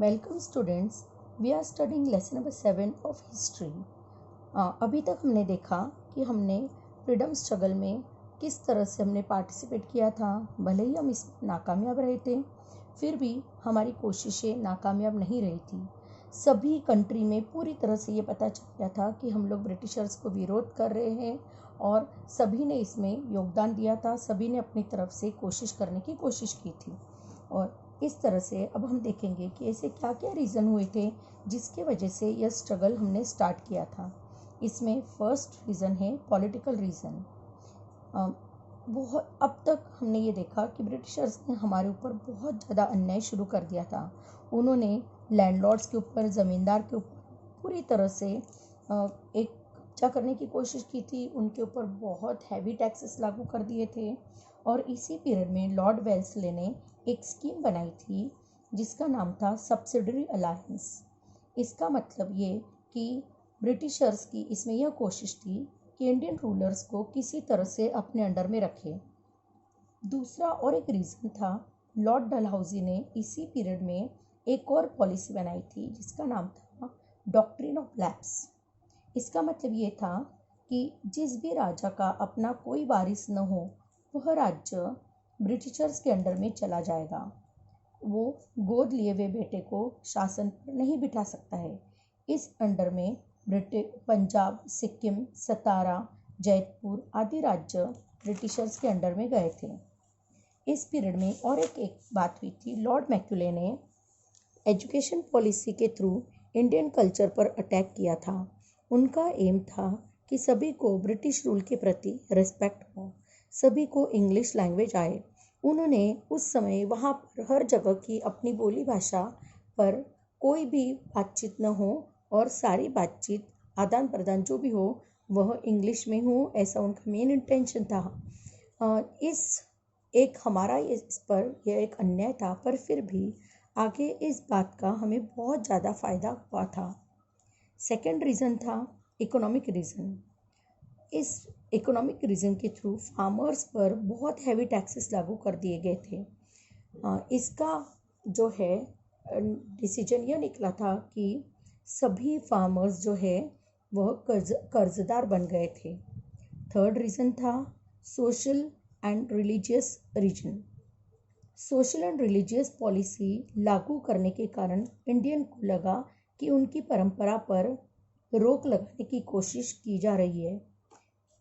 Welcome students, we are studying lesson number 7 of history. अभी तक हमने देखा कि हमने फ्रीडम स्ट्रगल में किस तरह से हमने पार्टिसिपेट किया था। भले ही हम इसमें नाकामयाब रहे थे, फिर भी हमारी कोशिशें नाकामयाब नहीं रही थी। सभी कंट्री में पूरी तरह से ये पता चल गया था कि हम लोग ब्रिटिशर्स को विरोध कर रहे हैं और सभी ने इसमें योगदान दिया था। सभी ने अपनी तरफ से कोशिश करने की कोशिश की थी और इस तरह से अब हम देखेंगे कि ऐसे क्या क्या रीज़न हुए थे जिसके वजह से यह स्ट्रगल हमने स्टार्ट किया था। इसमें फर्स्ट रीज़न है पॉलिटिकल रीज़न। बहुत अब तक हमने ये देखा कि ब्रिटिशर्स ने हमारे ऊपर बहुत ज़्यादा अन्याय शुरू कर दिया था। उन्होंने लैंडलॉर्ड्स के ऊपर, ज़मींदार के ऊपर पूरी तरह से एक कब्जा करने की कोशिश की थी। उनके ऊपर बहुत हैवी टैक्सेस लागू कर दिए थे और इसी पीरियड में लॉर्ड वेल्सले ने एक स्कीम बनाई थी जिसका नाम था सब्सिडरी अलायंस। इसका मतलब ये कि ब्रिटिशर्स की इसमें यह कोशिश थी कि इंडियन रूलर्स को किसी तरह से अपने अंडर में रखे। दूसरा और एक रीज़न था, लॉर्ड डलहौजी ने इसी पीरियड में एक और पॉलिसी बनाई थी जिसका नाम था डॉक्ट्रिन ऑफ लैप्स। इसका मतलब ये था कि जिस भी राजा का अपना कोई वारिस न हो, वह राज्य ब्रिटिशर्स के अंडर में चला जाएगा। वो गोद लिए हुए बेटे को शासन पर नहीं बिठा सकता है। इस अंडर में पंजाब, सिक्किम, सतारा, जयपुर आदि राज्य ब्रिटिशर्स के अंडर में गए थे। इस पीरियड में और एक बात हुई थी, लॉर्ड मैक्यूले ने एजुकेशन पॉलिसी के थ्रू इंडियन कल्चर पर अटैक किया था। उनका एम था कि सभी को ब्रिटिश रूल के प्रति रिस्पेक्ट हो, सभी को इंग्लिश लैंग्वेज आए। उन्होंने उस समय वहाँ पर हर जगह की अपनी बोली भाषा पर कोई भी बातचीत न हो और सारी बातचीत, आदान प्रदान जो भी हो वह इंग्लिश में हो, ऐसा उनका मेन इंटेंशन था। हमारा इस पर यह एक अन्याय था, पर फिर भी आगे इस बात का हमें बहुत ज़्यादा फ़ायदा हुआ था। सेकेंड रीज़न था इकोनॉमिक रीज़न। इस इकोनॉमिक रीज़न के थ्रू फार्मर्स पर बहुत हैवी टैक्सेस लागू कर दिए गए थे। इसका जो है डिसीजन यह निकला था कि सभी फार्मर्स जो है वह कर्जदार बन गए थे। थर्ड रीज़न था social and religious reason. Social and religious policy लागू करने के कारण इंडियन को लगा कि उनकी परंपरा पर रोक लगाने की कोशिश की जा रही है।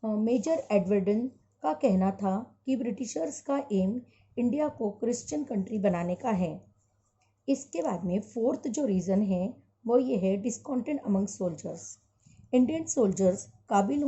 मेजर एडवर्डन का कहना था कि ब्रिटिशर्स का एम इंडिया को क्रिश्चियन कंट्री बनाने का है। इसके बाद में फोर्थ जो रीज़न है वो ये है डिस्कॉन्टेंट अमंग सोल्जर्स। इंडियन सोल्जर्स काबिल होने